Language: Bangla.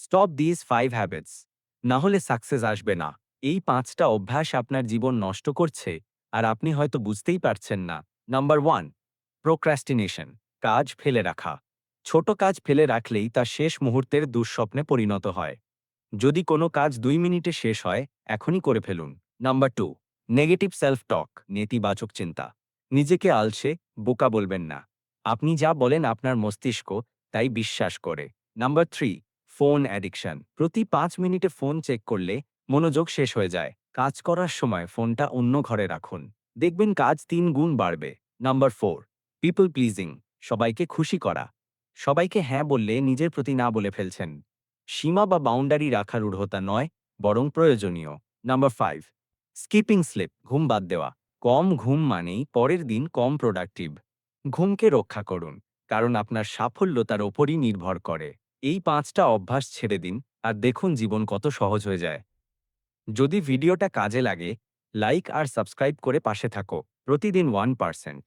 Stop this 5 habits. না হলে সাকসেস আসবে না। এই 5টা অভ্যাস আপনার জীবন নষ্ট করছে আর আপনি হয়তো বুঝতেই পারছেন না। নাম্বার 1, প্রোক্রাস্টিনেশন, কাজ ফেলে রাখা। ছোট কাজ ফেলে রাখলেই তা শেষ মুহূর্তের দুঃস্বপ্নে পরিণত হয়। যদি কোনো কাজ 2 মিনিটে শেষ হয়, এখনই করে ফেলুন। নাম্বার 2, নেগেটিভ সেলফ টক, নেতিবাচক চিন্তা। নিজেকে আলসে, বোকা বলবেন না। আপনি যা বলেন আপনার মস্তিষ্ক তাই বিশ্বাস করে। Number 3, phone addiction. প্রতি 5 মিনিটে ফোন চেক করলে মনোযোগ শেষ হয়ে যায়। কাজ করার সময় ফোনটা অন্য ঘরে রাখুন। দেখবেন কাজ 3 গুণ বাড়বে। নাম্বার 4, পিপল প্লিজিং, সবাইকে খুশি করা। সবাইকে হ্যাঁ বললে নিজের প্রতি না বলে ফেলছেন। সীমা বা বাউন্ডারি রাখা রূঢ়তা নয়, বরং প্রয়োজনীয়। নাম্বার 5, স্কিপিং স্লিপ, ঘুম বাদ দেওয়া। কম ঘুম মানেই পরের দিন কম প্রোডাক্টিভ। ঘুমকে রক্ষা করুন, কারণ আপনার সাফল্য তার ওপরই নির্ভর করে। এই 5টা অভ্যাস ছেড়ে দিন আর দেখুন জীবন কত সহজ হয়ে যায়। যদি ভিডিওটা কাজে লাগে, লাইক আর সাবস্ক্রাইব করে পাশে থাকো। প্রতিদিন 1%।